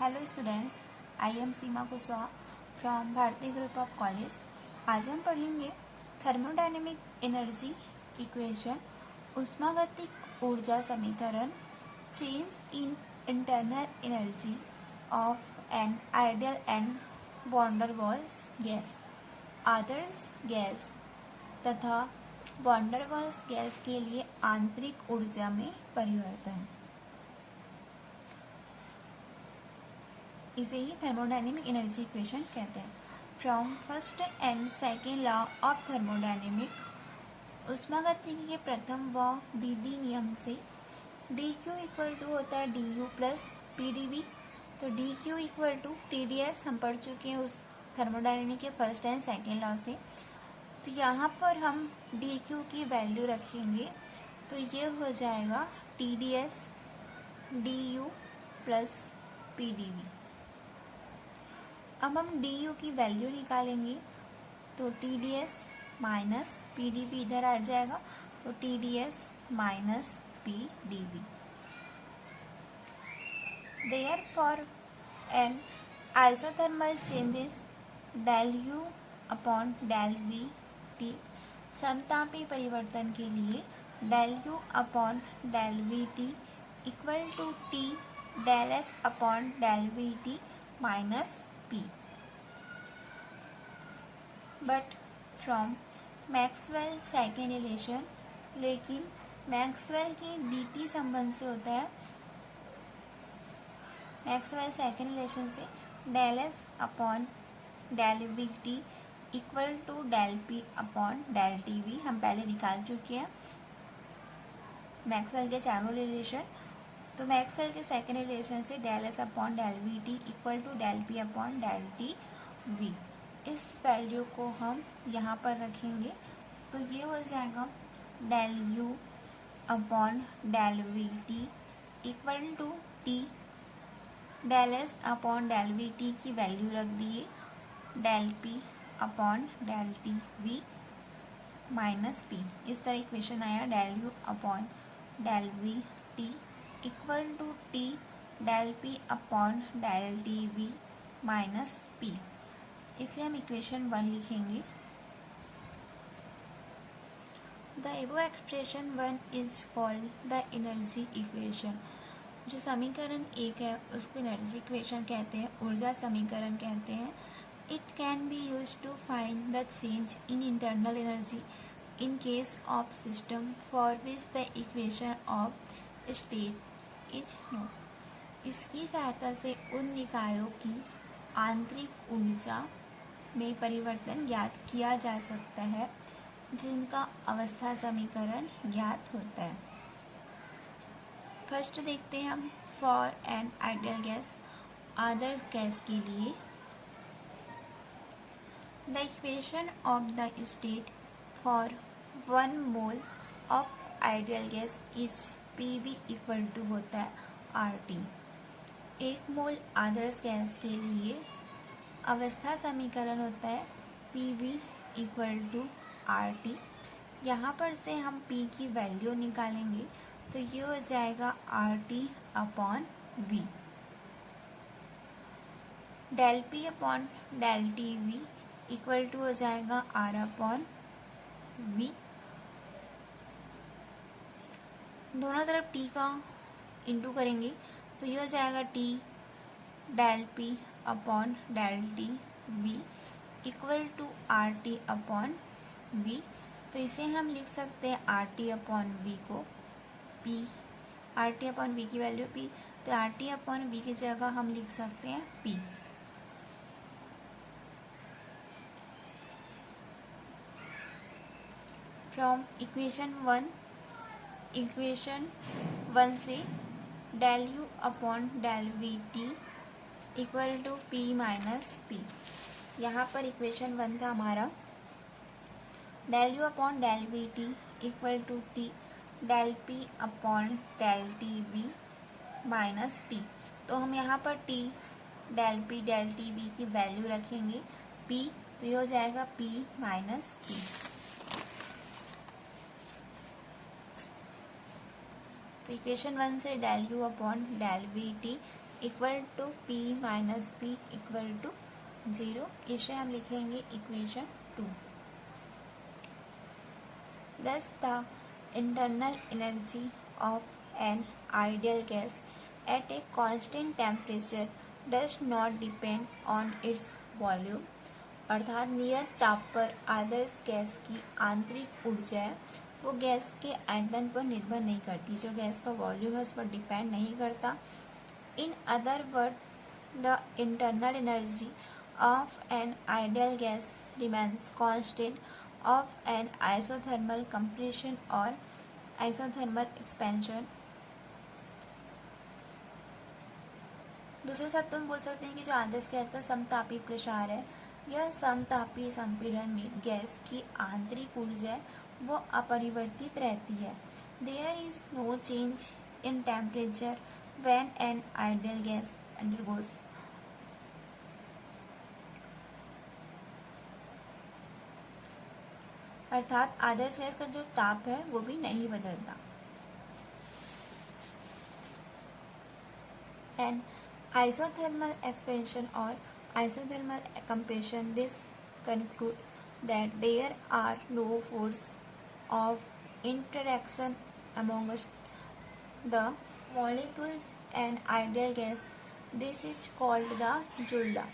Hello students, I am Seema Kushwaha from Bharti group of college. आज हम पढ़ेंगे थर्मोडायनेमिक एनर्जी इक्वेशन, ऊष्मागतिक ऊर्जा समीकरण, change in internal energy of an ideal and van der Waals gas, आदर्श gas तथा वॉन डेर वाल्स गैस के लिए आंतरिक ऊर्जा में परिवर्तन। इसे ही थर्मोडायनेमिक एनर्जी इक्वेशन कहते हैं। From first and second law of thermodynamic, ऊष्मागतिकी के प्रथम व द्वितीय नियम से डी क्यू इक्वल टू होता है D U plus P D V. तो D Q equal to T D S हम पढ़ चुके हैं उस थर्मोडायनेमिक के फर्स्ट एंड सेकेंड लॉ से। तो यहाँ पर हम डी क्यू की वैल्यू रखेंगे तो ये हो जाएगा T D S D U plus P D V. अब हम डी यू की वैल्यू निकालेंगे तो T D S minus P D V इधर आ जाएगा, तो T D S minus P D V. Therefore an isothermal changes del U upon del V T, समतापी परिवर्तन के लिए del U upon del V T equal to T del S upon del V T minus P. But from Maxwell second relation, लेकिन Maxwell की द्वितीय संबंध से होता है, मैक्सवेल सेकेंड रिलेशन से del S upon del V T equal to del P upon del T V हम पहले निकाल चुके हैं मैक्सवेल के चारों रिलेशन। तो मैक्सवेल के सेकेंड रिलेशन से del S upon del V T equal to del P upon del T V, इस वैल्यू को हम यहाँ पर रखेंगे तो ये हो जाएगा del U upon del V T equal to T del S upon del V T की वैल्यू रख दिए del P upon del T V minus P. इस तरह इक्वेशन आया del U upon del V T equal to T del P upon del T V minus P. इसे हम equation 1 लिखेंगे। The above expression 1 is called the energy equation. जो समीकरण 1 है उसको एनर्जी इक्वेशन कहते हैं, ऊर्जा समीकरण कहते हैं। It can be use to find the change in internal energy in case of system for which the equation of state is known. इसकी सहायता से उन निकायों की आंतरिक ऊर्जा में परिवर्तन ज्ञात किया जा सकता है जिनका अवस्था समीकरण ज्ञात होता है। फर्स्ट देखते हैं हम फॉर एन आइडियल गैस, आदर्श गैस के लिए the equation of the state for 1 mole of ideal gas is PV equal to होता है RT। 1 मोल आदर्श गैस के लिए अवस्था समीकरण होता है PV इक्वल टू RT। यहाँ पर से हम P की वैल्यू निकालेंगे तो ये हो जाएगा RT upon V। Del P upon del T V equal to हो जाएगा R अपॉन V। दोनों तरफ T का इंटू करेंगे तो ये हो जाएगा T del P upon del T V equal to RT upon V। तो इसे हम लिख सकते हैं RT अपॉन V को P, RT अपॉन V की वैल्यू P, तो RT अपॉन V की जगह हम लिख सकते हैं P। फ्रॉम इक्वेशन 1 से del U upon del V T equal to P minus P। यहाँ पर इक्वेशन 1 था हमारा del U upon del V T equal to T del P upon del T V minus P. तो हम यहाँ पर T del T V की value रखेंगे P, तो ये हो जाएगा P माइनस P। तो इक्वेशन 1 से del U upon del V T equal to P minus P equal to 0। इसे हम लिखेंगे equation 2। Thus the internal energy of an ideal gas at a constant temperature does not depend on its volume। अर्थात नियत ताप पर आदर्श gas की आंतरिक ऊर्जा वो गैस के आयतन पर निर्भर नहीं करती, जो गैस का वॉल्यूम है उस पर डिपेंड नहीं करता। In other word, the internal energy of an ideal gas remains constant of N isothermal compression और आइसोथर्मल एक्सपेंशन। दूसरे शब्द तुम बोल सकते हैं कि जो आदर्श गैस का समतापी प्रसार है, यह समतापी संपीड़न में गैस की आंतरिक ऊर्जा है वो अपरिवर्तित रहती है। There is no change in temperature when an ideal gas undergoes. अर्थात आदर्श गैस का जो ताप है वो भी नहीं बदलता। And isothermal expansion or isothermal compression, this conclude that there are no force of interaction amongst the molecule and ideal gas. This is called the Joule law।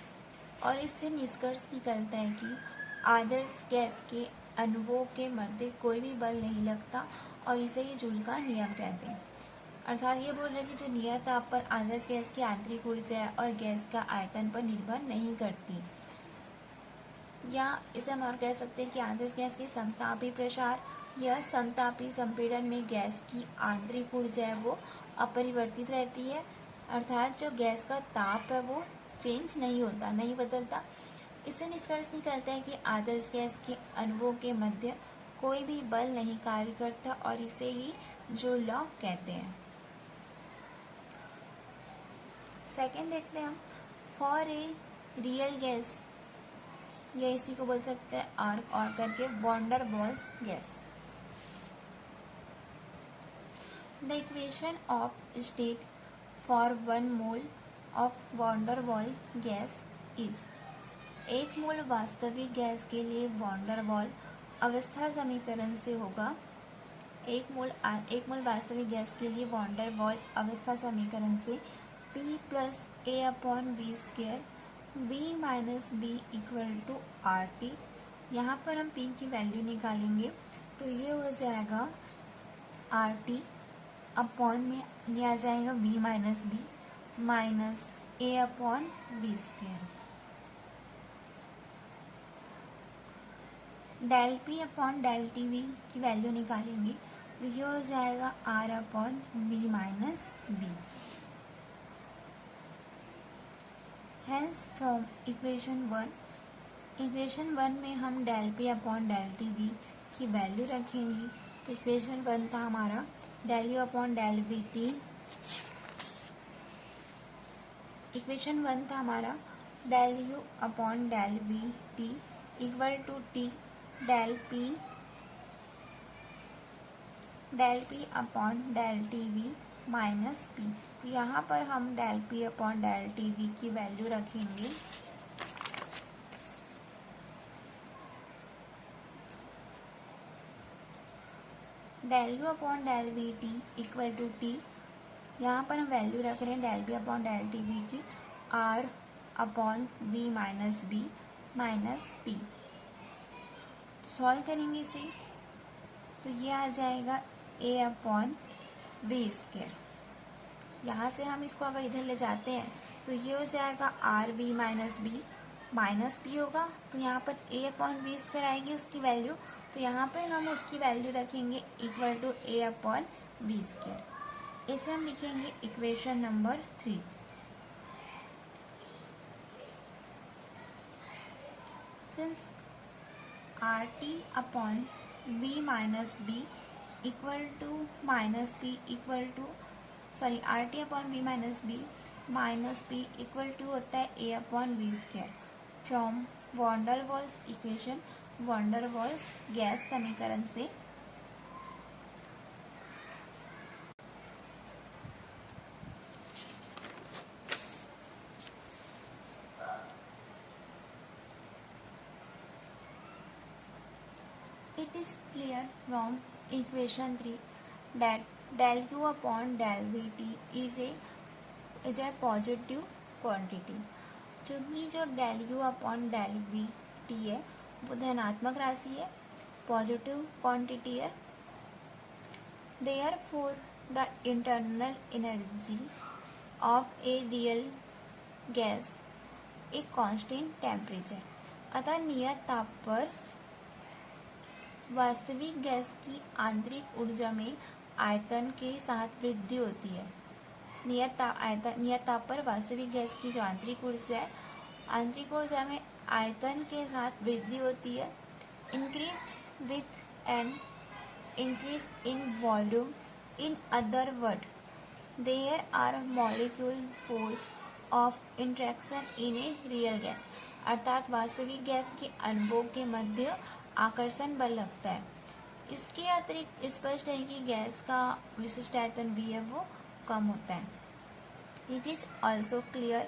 और इससे निष्कर्ष निकलता है कि आदर्श गैस के अणुओं के मध्य कोई भी बल नहीं लगता और इसे ही जूल का नियम कहते हैं। अर्थात ये बोल रहे हैं कि जो नियत ताप पर आदर्श गैस की आंतरिक ऊर्जा है और गैस का आयतन पर निर्भर नहीं करती। या इसे हम और कह सकते हैं कि आदर्श गैस की समतापी प्रसार या समतापी संपीड़न में गैस की आंतरिक ऊर्जा है वो अपरिवर्तित रहती है। अर्थात जो गैस का ताप है वो चेंज नहीं होता, नहीं बदलता। इससे निष्कर्ष निकलता है कि आदर्श गैस के अणुओं के मध्य कोई भी बल नहीं कार्य करता और इसे ही जूल लॉ कहते हैं। सेकेंड देखते हैं हम, फॉर ए रियल गैस, या इसी को बोल सकते हैं आर्क और करके van der Waals gas. The equation of state for 1 mole of van der Waal gas is. 1 mole वास्तविक गैस के लिए वॉन डेर वाल अवस्था समीकरण से होगा। एक मोल वास्तविक गैस के लिए वॉन डेर वाल अवस्था समीकरण से P plus A upon V square B minus B equal to RT। यहाँ पर हम P की वैल्यू निकालेंगे तो ये हो जाएगा RT अपॉन में ये आ जाएगा B minus B minus A upon V square. Del P upon del T V की वैल्यू निकालेंगे तो ये हो जाएगा R upon B minus B. Hence from equation 1 में हम del P upon del T V की वैल्यू रखेंगे। तो इक्वेशन 1 था हमारा del U upon del V T. Equation 1 था हमारा del U upon del V T equal to T del P upon del T V minus P। तो यहाँ पर हम del P upon del T V की value रखेंगे। Del U upon del V T equal to T, यहाँ पर हम value रख रहे हैं del P upon del T V की R upon B minus B minus P। Solve करेंगे इसे तो ये आ जाएगा A अपॉन वी स्क्वेयर। यहाँ से हम इसको अगर इधर ले जाते हैं तो ये हो जाएगा RB minus B minus P होगा। तो यहाँ पर A अपॉन वी स्क्वायर आएगी उसकी वैल्यू, तो यहाँ पर हम उसकी वैल्यू रखेंगे equal to A upon V square. इसे हम लिखेंगे equation number 3। Since RT upon B minus B equal to minus P equal to RT upon B minus B minus P equal to होता है A upon V square. From van der Waals equation, van der Waals gas समीकरण से It is clear from equation 3 that del Q upon del Vt is a positive quantity. चूंकि जो del U upon del Vt है वो धनात्मक राशि है, positive quantity है. Therefore, the internal energy of a real gas a constant temperature. अतः नियत ताप पर वास्तविक गैस की आंतरिक ऊर्जा में आयतन के साथ वृद्धि होती है. नियत ताप पर वास्तविक गैस की जो आंतरिक ऊर्जा है, आंतरिक ऊर्जा में आयतन के साथ वृद्धि होती है. Increase with an increase in volume. In other words, there are molecule force of interaction in a real gas. अर्थात वास्तविक गैस के अणुओं के मध्य आकर्षण बल लगता है. इसके अतिरिक्त स्पष्ट है कि गैस का विशिष्ट आयतन भी है वो कम होता है. It is also clear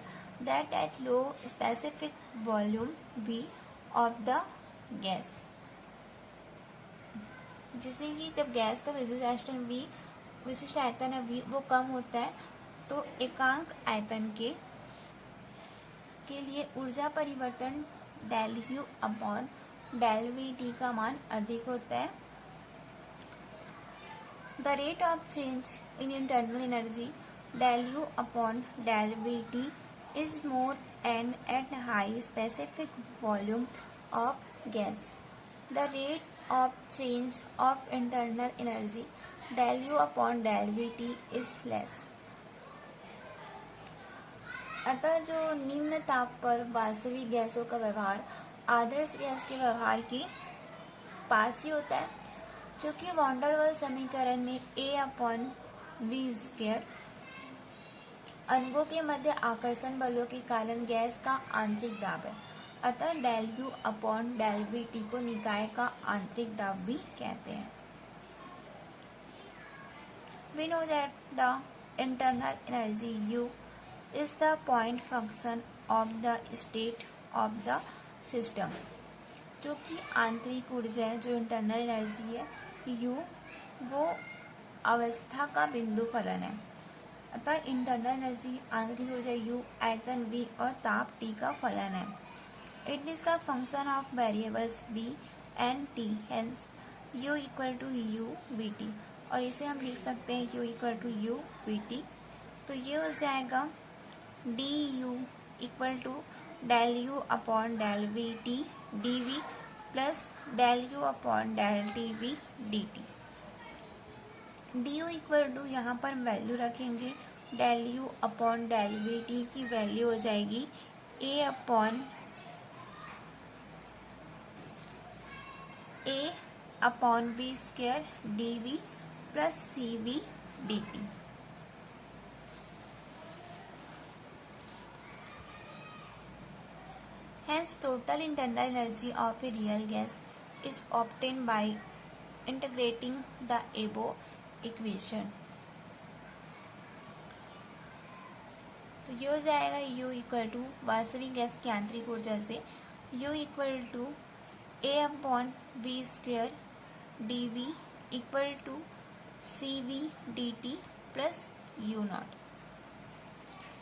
that at low specific volume V of the gas, जिससे कि जब गैस का विशिष्ट आयतन है V वो कम होता है, तो एकांक आयतन के लिए ऊर्जा परिवर्तन del U upon del Vt का मान अधिक होता है. The rate of change in internal energy del U upon del Vt is more and at high specific volume of gas. The rate of change of internal energy del U upon del Vt is less. अतः जो निम्न ताप पर वास्तविक गैसों का व्यवहार आदर्श gas के व्यवहार के पास ही होता है, जो कि वॉन डेर वाल्स समीकरण में A अपॉन वी स्क्वायर अणुओं के मध्य आकर्षण बलों के कारण गैस का आंतरिक दाब है. अतः del U upon del Vt को निकाय का आंतरिक दाब भी कहते हैं. We know that the internal energy U is the point function of the state of the system. जो कि आंतरिक ऊर्जा है, जो इंटरनल एनर्जी है U, वो अवस्था का बिंदु फलन है. अतः इंटरनल एनर्जी आंतरिक ऊर्जा U, आयतन V और ताप T का फलन है. It is the function of variables B and T, hence U equal to U Vt. और इसे हम लिख सकते हैं U equal to U Vt. तो ये हो जाएगा du equal to del U upon del Vt dV plus del U upon del dV dt. du equal to यहाँ पर वैल्यू रखेंगे, del U upon del Vt की वैल्यू हो जाएगी A upon V square dV plus CV dt. Hence, total internal energy of a real gas is obtained by integrating the above equation. तो ये हो जाएगा U इक्वल टू वास्तविक gas की आंतरिक ऊर्जा से U equal to A upon V square dV equal to CV dt plus U naught.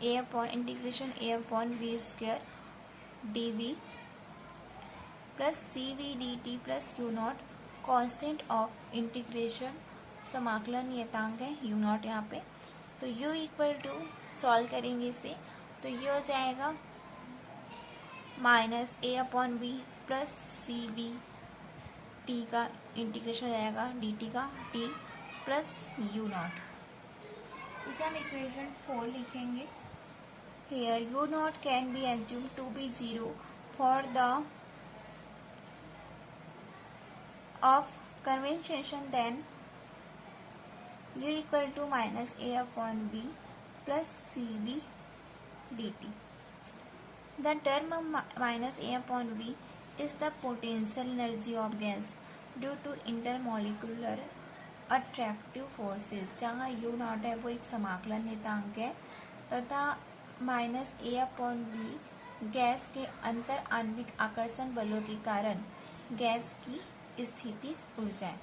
A upon integration A upon V square dV plus CV dt plus U naught constant of integration, समाकलन नियतांक है U not यहाँ पे. तो U equal to solve करेंगे इसे, तो ये हो जाएगा minus A upon B plus CV T का इंटीग्रेशन हो जाएगा dt का T प्लस U नॉट. इसे हम इक्वेशन 4 लिखेंगे. Here U naught can be assumed to be 0 for the of convention, then U equal to minus A upon B plus CV dt. The term minus A upon B is the potential energy of gas due to intermolecular attractive forces. जहाँ U naught है वो एक समाकलन नियतांक है तथा minus A upon B gas के अंतर आणविक आकर्षण बलों के कारण गैस की स्थितिज ऊर्जा है।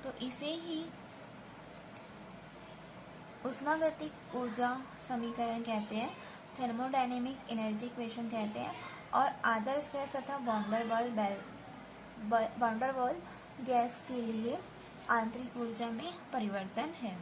तो इसे ही उष्मागतिक ऊर्जा समीकरण कहते हैं, थर्मोडायनेमिक एनर्जी इक्वेशन कहते हैं, और आदर्श गैस तथा वान डेर वाल गैस के लिए आंतरिक ऊर्जा में परिवर्तन है।